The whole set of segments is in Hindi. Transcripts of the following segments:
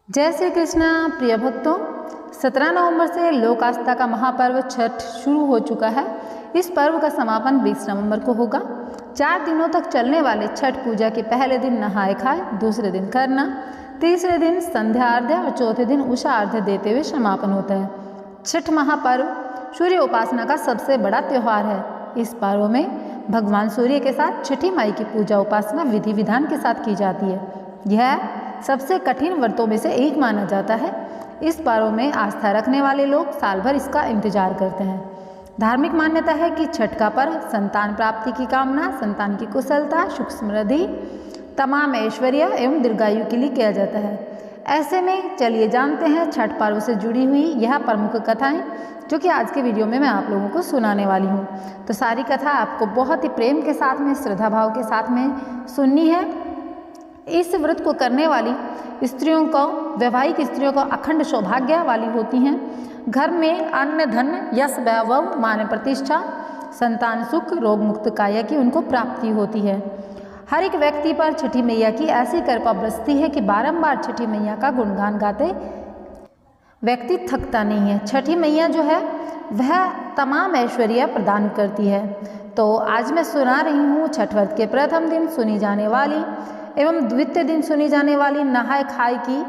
जय श्री कृष्णा। प्रिय भक्तों, 17 नवंबर से लोक आस्था का महापर्व छठ शुरू हो चुका है। इस पर्व का समापन 20 नवंबर को होगा। 4 दिनों तक चलने वाले छठ पूजा के पहले दिन नहाए खाए, दूसरे दिन खरना, तीसरे दिन संध्या अर्घ्य और चौथे दिन उषा अर्घ्य देते हुए समापन होता है। छठ महापर्व सूर्य उपासना का सबसे बड़ा त्यौहार है। इस पर्व में भगवान सूर्य के साथ छठी माई की पूजा उपासना विधि विधान के साथ की जाती है। यह सबसे कठिन व्रतों में से एक माना जाता है। इस पर्व में आस्था रखने वाले लोग साल भर इसका इंतजार करते हैं। धार्मिक मान्यता है कि छठ का पर्व संतान प्राप्ति की कामना, संतान की कुशलता, सुख समृद्धि, तमाम ऐश्वर्य एवं दीर्घायु के लिए किया जाता है। ऐसे में चलिए जानते हैं छठ पर्व से जुड़ी हुई यह प्रमुख कथाएं, जो कि आज के वीडियो में मैं आप लोगों को सुनाने वाली हूँ। तो सारी कथा आपको बहुत ही प्रेम के साथ में, श्रद्धा भाव के साथ में सुननी है। इस व्रत को करने वाली स्त्रियों को, वैवाहिक स्त्रियों को अखंड सौभाग्य वाली होती हैं। घर में अन्न धन यश वैभव मान प्रतिष्ठा, संतान सुख, रोग मुक्त काया की उनको प्राप्ति होती है। हर एक व्यक्ति पर छठी मैया की ऐसी कृपा बरसती है कि बारंबार छठी मैया का गुणगान गाते व्यक्ति थकता नहीं है। छठी मैया जो है वह तमाम ऐश्वर्य प्रदान करती है। तो आज मैं सुना रही हूँ छठ व्रत के प्रथम दिन सुनी जाने वाली एवं द्वितीय दिन सुनी जाने वाली नहाय खाए की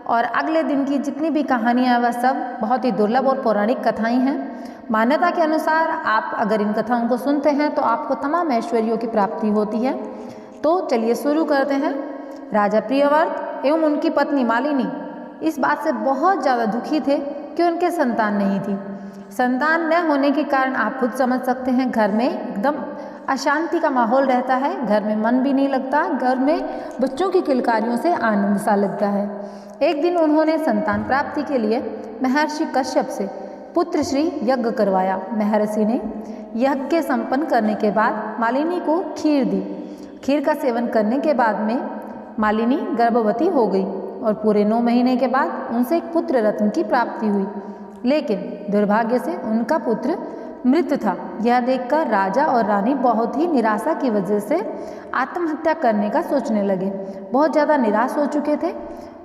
और अगले दिन की जितनी भी कहानियाँ वह सब बहुत ही दुर्लभ और पौराणिक कथाएं हैं। मान्यता के अनुसार आप अगर इन कथाओं को सुनते हैं तो आपको तमाम ऐश्वर्यों की प्राप्ति होती है। तो चलिए शुरू करते हैं। राजा प्रियव्रत एवं उनकी पत्नी मालिनी इस बात से बहुत ज़्यादा दुखी थे कि उनके संतान नहीं थी। संतान न होने के कारण आप खुद समझ सकते हैं, घर में एकदम अशांति का माहौल रहता है, घर में मन भी नहीं लगता, घर में बच्चों की किलकारियों से आनंद सा लगता है। एक दिन उन्होंने संतान प्राप्ति के लिए महर्षि कश्यप से पुत्र श्री यज्ञ करवाया। महर्षि ने यज्ञ के संपन्न करने के बाद मालिनी को खीर दी। खीर का सेवन करने के बाद में मालिनी गर्भवती हो गई और पूरे 9 महीने के बाद उनसे एक पुत्र रत्न की प्राप्ति हुई। लेकिन दुर्भाग्य से उनका पुत्र मृत था। यह देखकर राजा और रानी बहुत ही निराशा की वजह से आत्महत्या करने का सोचने लगे। बहुत ज़्यादा निराश हो चुके थे,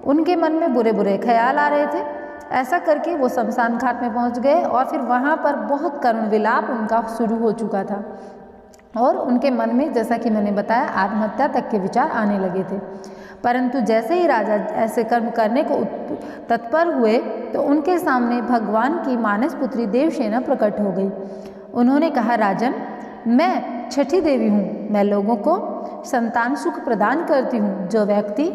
उनके मन में बुरे बुरे ख्याल आ रहे थे। ऐसा करके वो शमशान घाट में पहुंच गए और फिर वहाँ पर बहुत करुण विलाप उनका शुरू हो चुका था और उनके मन में, जैसा कि मैंने बताया, आत्महत्या तक के विचार आने लगे थे। परंतु जैसे ही राजा ऐसे कर्म करने को तत्पर हुए तो उनके सामने भगवान की मानस पुत्री देवसेना प्रकट हो गई। उन्होंने कहा, राजन, मैं छठी देवी हूँ। मैं लोगों को संतान सुख प्रदान करती हूँ। जो व्यक्ति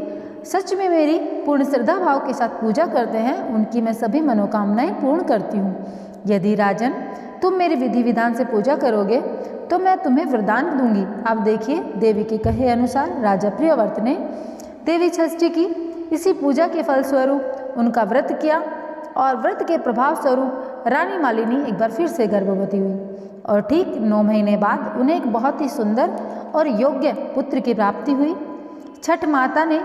सच में मेरी पूर्ण श्रद्धा भाव के साथ पूजा करते हैं उनकी मैं सभी मनोकामनाएं पूर्ण करती हूँ। यदि राजन तुम मेरे विधि विधान से पूजा करोगे तो मैं तुम्हें वरदान दूंगी। अब देखिए, देवी के कहे अनुसार राजा प्रियव्रत ने देवी षष्ठी की इसी पूजा के फलस्वरूप उनका व्रत किया और व्रत के प्रभाव स्वरूप रानी मालिनी एक बार फिर से गर्भवती हुई और ठीक 9 महीने बाद उन्हें एक बहुत ही सुंदर और योग्य पुत्र की प्राप्ति हुई। छठ माता ने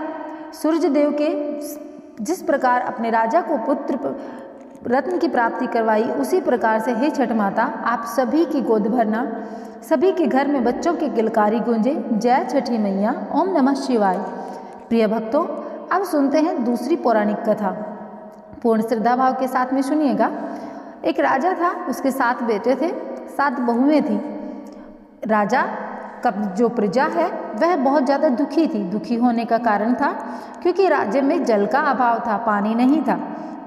सूर्य देव के जिस प्रकार अपने राजा को पुत्र रत्न की प्राप्ति करवाई, उसी प्रकार से हे छठ माता, आप सभी की गोद भरना, सभी के घर में बच्चों की किलकारी गूंजे। जय छठी मैया, ओम नमः शिवाय। प्रिय भक्तों, अब सुनते हैं दूसरी पौराणिक कथा। पूर्ण श्रद्धा भाव के साथ में सुनिएगा। एक राजा था, उसके 7 बेटे थे, 7 बहुएं थी। राजा का जो प्रजा है वह बहुत ज़्यादा दुखी थी। दुखी होने का कारण था क्योंकि राज्य में जल का अभाव था, पानी नहीं था।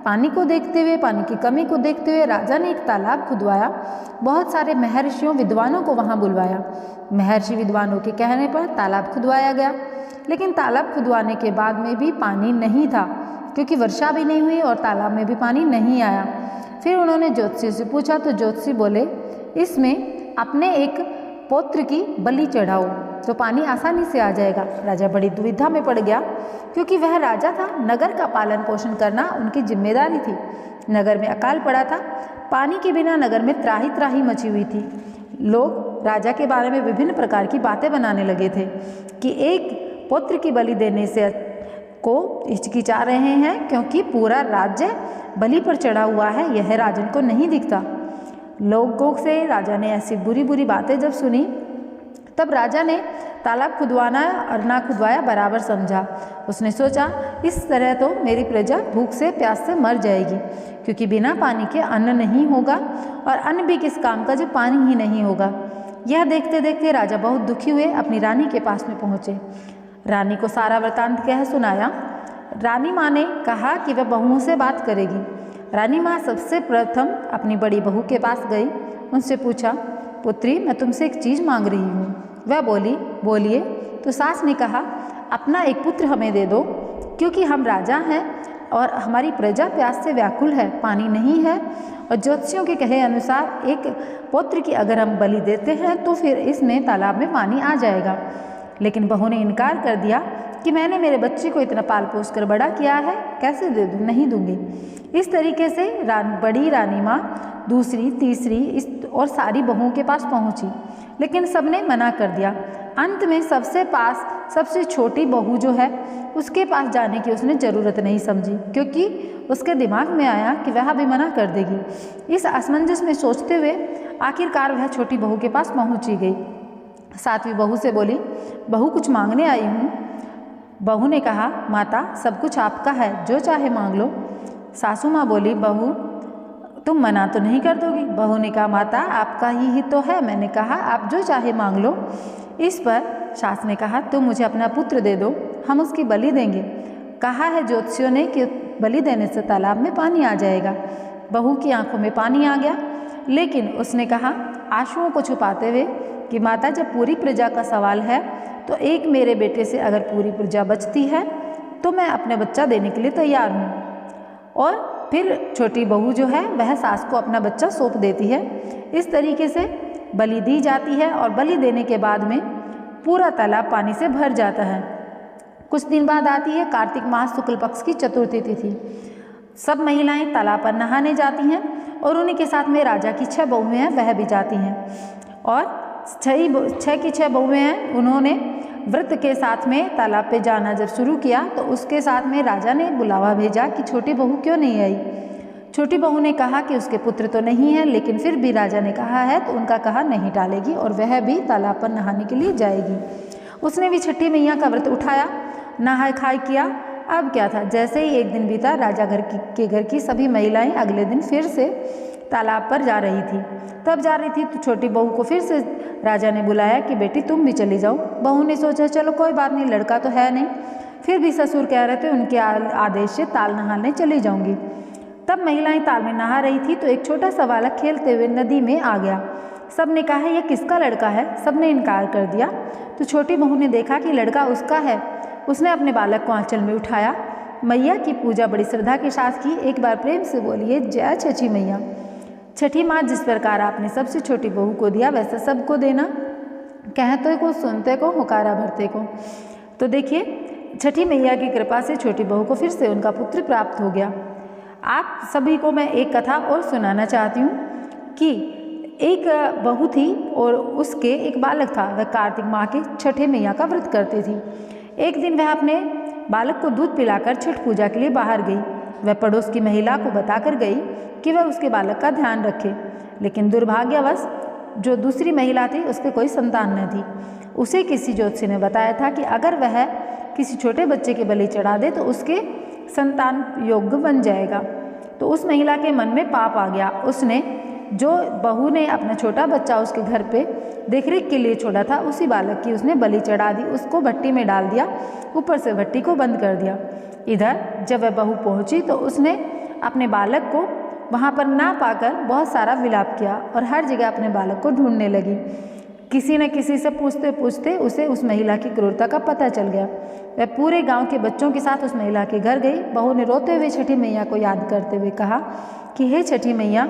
पानी को देखते हुए, पानी की कमी को देखते हुए राजा ने एक तालाब खुदवाया। बहुत सारे महर्षियों, विद्वानों को वहाँ बुलवाया। महर्षि विद्वानों के कहने पर तालाब खुदवाया गया, लेकिन तालाब खुदवाने के बाद में भी पानी नहीं था क्योंकि वर्षा भी नहीं हुई और तालाब में भी पानी नहीं आया। फिर उन्होंने ज्योतिषी से पूछा तो ज्योतिषी बोले, इसमें अपने एक पौत्र की बलि चढ़ाओ तो पानी आसानी से आ जाएगा। राजा बड़ी दुविधा में पड़ गया क्योंकि वह राजा था, नगर का पालन पोषण करना उनकी जिम्मेदारी थी। नगर में अकाल पड़ा था, पानी के बिना नगर में त्राही त्राही मची हुई थी। लोग राजा के बारे में विभिन्न प्रकार की बातें बनाने लगे थे कि एक पुत्र की बलि देने से को हिचकिचा रहे हैं क्योंकि पूरा राज्य बलि पर चढ़ा हुआ है, यह राजन को नहीं दिखता। लोगों से राजा ने ऐसी बुरी बुरी बातें जब सुनी तब राजा ने तालाब खुदवाना और ना खुदवाया बराबर समझा। उसने सोचा, इस तरह तो मेरी प्रजा भूख से प्यास से मर जाएगी, क्योंकि बिना पानी के अन्न नहीं होगा, और अन्न भी किस काम का जब पानी ही नहीं होगा। यह देखते देखते राजा बहुत दुखी हुए अपनी रानी के पास में पहुँचे। रानी को सारा वृतांत कह सुनाया। रानी माँ ने कहा कि वह बहुओं से बात करेगी। रानी माँ सबसे प्रथम अपनी बड़ी बहू के पास गई, उनसे पूछा, पुत्री, मैं तुमसे एक चीज़ मांग रही हूँ। वह बोली, बोलिए। तो सास ने कहा, अपना एक पुत्र हमें दे दो, क्योंकि हम राजा हैं और हमारी प्रजा प्यास से व्याकुल है, पानी नहीं है, और ज्योतिषियों के कहे अनुसार एक पुत्र की अगर हम बलि देते हैं तो फिर इसमें तालाब में पानी आ जाएगा। लेकिन बहू ने इनकार कर दिया कि मैंने मेरे बच्चे को इतना पाल पोस कर बड़ा किया है, कैसे दे दूँ, नहीं दूंगी। इस तरीके से बड़ी रानी माँ दूसरी, तीसरी और सारी बहुओं के पास पहुँची, लेकिन सबने मना कर दिया। अंत में सबसे छोटी बहू जो है उसके पास जाने की उसने ज़रूरत नहीं समझी, क्योंकि उसके दिमाग में आया कि वह भी मना कर देगी। इस असमंजस में सोचते हुए आखिरकार वह छोटी बहू के पास पहुँची गई। सातवीं बहू से बोली, बहू कुछ मांगने आई हूँ। बहू ने कहा, माता सब कुछ आपका है, जो चाहे मांग लो। सासू माँ बोली, बहू तुम मना तो नहीं कर दोगी। बहू ने कहा, माता आपका ही तो है, मैंने कहा आप जो चाहे मांग लो। इस पर सास ने कहा, तुम मुझे अपना पुत्र दे दो, हम उसकी बलि देंगे। कहा है ज्योतिषियों ने कि बलि देने से तालाब में पानी आ जाएगा। बहू की आंखों में पानी आ गया, लेकिन उसने कहा आंसुओं को छुपाते हुए कि माता जब पूरी प्रजा का सवाल है तो एक मेरे बेटे से अगर पूरी प्रजा बचती है तो मैं अपने बच्चा देने के लिए तैयार हूँ। और फिर छोटी बहू जो है वह सास को अपना बच्चा सौंप देती है। इस तरीके से बलि दी जाती है और बलि देने के बाद में पूरा तालाब पानी से भर जाता है। कुछ दिन बाद आती है कार्तिक मास शुक्ल पक्ष की चतुर्थी तिथि। सब महिलाएं तालाब पर नहाने जाती हैं और उन्हीं के साथ में राजा की 6 बहुएं हैं वह भी जाती हैं। और 6 की 6 बहुएं हैं, उन्होंने व्रत के साथ में तालाब पे जाना जब शुरू किया तो उसके साथ में राजा ने बुलावा भेजा कि छोटी बहू क्यों नहीं आई। छोटी बहू ने कहा कि उसके पुत्र तो नहीं है, लेकिन फिर भी राजा ने कहा है तो उनका कहा नहीं टालेगी और वह भी तालाब पर नहाने के लिए जाएगी। उसने भी छठी मैया का व्रत उठाया, नहाय खाई किया। अब क्या था, जैसे ही एक दिन बीता, राजा घर की सभी महिलाएं अगले दिन फिर से तालाब पर जा रही थी। तब जा रही थी तो छोटी बहू को फिर से राजा ने बुलाया कि बेटी तुम भी चली जाओ। बहू ने सोचा चलो कोई बात नहीं, लड़का तो है नहीं। फिर भी ससुर कह रहे थे, उनके आदेश से ताल नहाने चली जाऊंगी। तब महिलाएं ताल में नहा रही थी तो एक छोटा सा बालक खेलते हुए नदी में आ गया। सब ने कहा यह किसका लड़का है, सब ने इनकार कर दिया। तो छोटी बहू ने देखा कि लड़का उसका है। उसने अपने बालक को आंचल में उठाया, मैया की पूजा बड़ी श्रद्धा के साथ की। एक बार प्रेम से बोलिए, जय छठी मैया। छठी माँ जिस प्रकार आपने सबसे छोटी बहू को दिया वैसा सबको देना, कहते को सुनते को हुकारा भरते को। तो देखिए छठी मैया की कृपा से छोटी बहू को फिर से उनका पुत्र प्राप्त हो गया। आप सभी को मैं एक कथा और सुनाना चाहती हूँ कि एक बहू थी और उसके एक बालक था। वह कार्तिक माह के छठे मैया का व्रत करती थी। एक दिन वह अपने बालक को दूध पिलाकर छठ पूजा के लिए बाहर गई। वह पड़ोस की महिला को बताकर गई कि वह उसके बालक का ध्यान रखे, लेकिन दुर्भाग्यवश जो दूसरी महिला थी उसके कोई संतान न थी। उसे किसी ज्योतिषी ने बताया था कि अगर वह किसी छोटे बच्चे के बलि चढ़ा दे तो उसके संतान योग्य बन जाएगा। तो उस महिला के मन में पाप आ गया। उसने जो बहू ने अपना छोटा बच्चा उसके घर पे देखरेख के लिए छोड़ा था, उसी बालक की उसने बलि चढ़ा दी, उसको भट्टी में डाल दिया, ऊपर से भट्टी को बंद कर दिया। इधर जब वह बहू पहुंची तो उसने अपने बालक को वहाँ पर ना पाकर बहुत सारा विलाप किया और हर जगह अपने बालक को ढूंढने लगी। किसी न किसी से पूछते पूछते उसे उस महिला की क्रूरता का पता चल गया। वह पूरे गांव के बच्चों के साथ उस महिला के घर गई। बहू ने रोते हुए छठी मैया को याद करते हुए कहा कि हे छठी मैया,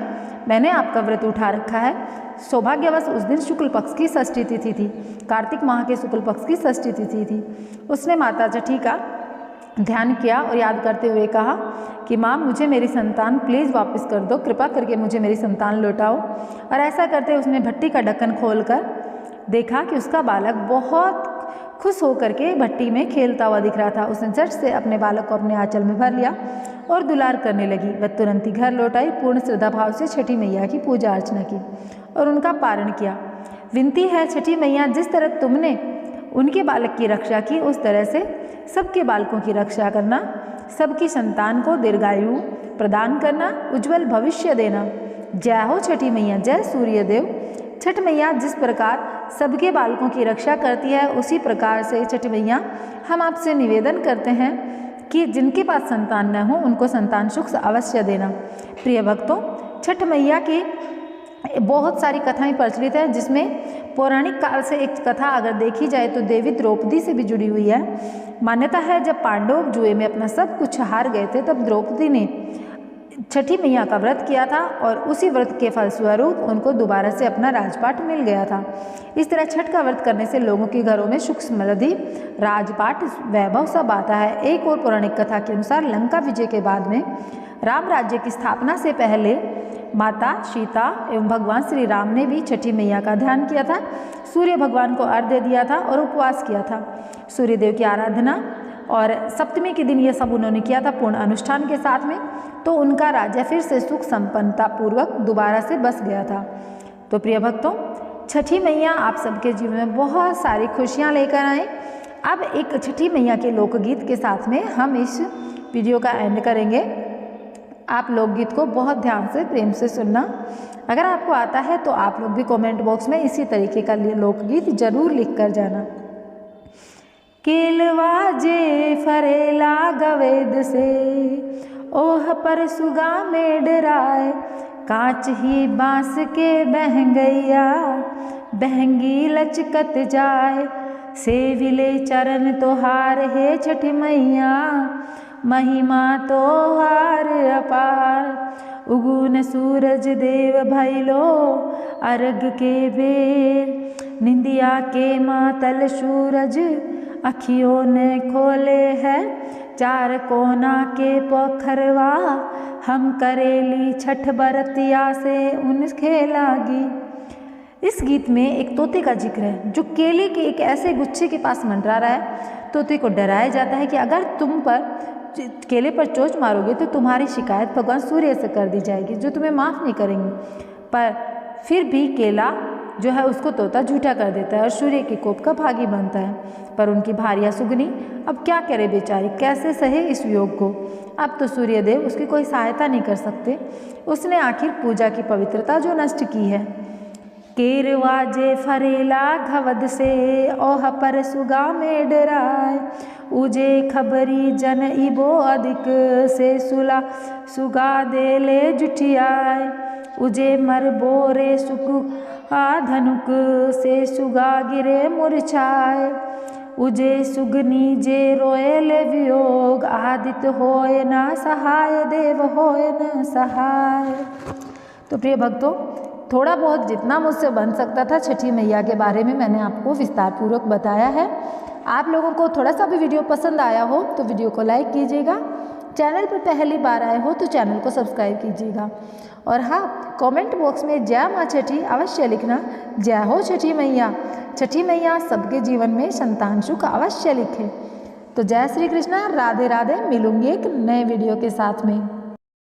मैंने आपका व्रत उठा रखा है। सौभाग्यवश उस दिन शुक्ल पक्ष की षष्ठी तिथि थी, कार्तिक माह के शुक्ल पक्ष की षष्ठी तिथि थी। उसने माता छठी का ध्यान किया और याद करते हुए कहा कि माँ मुझे मेरी संतान प्लीज़ वापस कर दो, कृपा करके मुझे मेरी संतान लौटाओ। और ऐसा करते उसने भट्टी का ढक्कन खोलकर देखा कि उसका बालक बहुत खुश होकर के भट्टी में खेलता हुआ दिख रहा था। उसने झट से अपने बालक को अपने आंचल में भर लिया और दुलार करने लगी। वह तुरंत ही घर लौट आई, पूर्ण श्रद्धा भाव से छठी मैया की पूजा अर्चना की और उनका पारण किया। विनती है छठी मैया, जिस तरह तुमने उनके बालक की रक्षा की उस तरह से सबके बालकों की रक्षा करना, सबकी संतान को दीर्घायु प्रदान करना, उज्जवल भविष्य देना। जय हो छठी मैया, जय सूर्यदेव। छठ मैया जिस प्रकार सबके बालकों की रक्षा करती है, उसी प्रकार से छठ मैया हम आपसे निवेदन करते हैं कि जिनके पास संतान न हो उनको संतान सुख अवश्य देना। प्रिय भक्तों, छठ मैया की बहुत सारी कथाएं प्रचलित हैं, जिसमें पौराणिक काल से एक कथा अगर देखी जाए तो देवी द्रौपदी से भी जुड़ी हुई है। मान्यता है जब पांडव जुए में अपना सब कुछ हार गए थे, तब द्रौपदी ने छठी मैया का व्रत किया था और उसी व्रत के फलस्वरूप उनको दोबारा से अपना राजपाट मिल गया था। इस तरह छठ का व्रत करने से लोगों के घरों में सुख समृद्धि, राजपाट, वैभव सब आता है। एक और पौराणिक कथा के अनुसार लंका विजय के बाद में राम राज्य की स्थापना से पहले माता सीता एवं भगवान श्री राम ने भी छठी मैया का ध्यान किया था, सूर्य भगवान को अर्घ्य दिया था और उपवास किया था। सूर्यदेव की आराधना और सप्तमी के दिन ये सब उन्होंने किया था पूर्ण अनुष्ठान के साथ में, तो उनका राज्य फिर से सुख संपन्नता पूर्वक दोबारा से बस गया था। तो प्रिय भक्तों, छठी मैया आप सबके जीवन में बहुत सारी खुशियाँ लेकर आए। अब एक छठी मैया के लोकगीत के साथ में हम इस वीडियो का एंड करेंगे। आप लोकगीत को बहुत ध्यान से प्रेम से सुनना। अगर आपको आता है तो आप लोग भी कमेंट बॉक्स में इसी तरीके का लोकगीत जरूर लिख कर जाना। केलवा जे फरेला गवेद से, ओह पर सुगा में डराए, कांच ही बांस के बहंगैया, बहंगी लचकत जाए, सेविले चरण तोहार हे छठी मैया, महिमा तोहार अपार। उगुन सूरज देव भैलो अर्घ के बेर, निंदिया के मातल सूरज अखियों ने खोले है, चार कोना के पोखरवा हम करेली छठ बरतिया से उनके लागी। इस गीत में एक तोते का जिक्र है जो केले के एक ऐसे गुच्छे के पास मंडरा रहा है। तोते को डराया जाता है कि अगर तुम पर केले पर चोंच मारोगे तो तुम्हारी शिकायत भगवान सूर्य से कर दी जाएगी, जो तुम्हें माफ़ नहीं करेंगे। पर फिर भी केला जो है उसको तोता झूठा कर देता है और सूर्य के कोप का भागी बनता है। पर उनकी भार्या सुगनी अब क्या करे बेचारी, कैसे सहे इस वियोग को। अब तो सूर्यदेव उसकी कोई सहायता नहीं कर सकते। उसने आखिर पूजा की पवित्रता जो नष्ट की है। केरवा जे फरेला घवद से, ओह पर सुगा में डराए, उजे खबरी जन इबो अधिक से, सुला सुगा देले जुठियाए, उजे मर बोरे सुक धनुक से, सुगा गिरे मुरछाए, उजे सुगनी जे रोयल वियोग, आदित्य होए ना सहाय, देव होए न सहाय। तो प्रिय भक्तों, थोड़ा बहुत जितना मुझसे बन सकता था छठी मैया के बारे में मैंने आपको विस्तार पूर्वक बताया है। आप लोगों को थोड़ा सा भी वीडियो पसंद आया हो तो वीडियो को लाइक कीजिएगा। चैनल पर पहली बार आए हो तो चैनल को सब्सक्राइब कीजिएगा। और हाँ, कमेंट बॉक्स में जय माँ छठी अवश्य लिखना। जय हो छठी मैया। छठी मैया सबके जीवन में संतान सुख अवश्य लिखे। तो जय श्री कृष्णा, राधे राधे। मिलूंगी एक नए वीडियो के साथ में।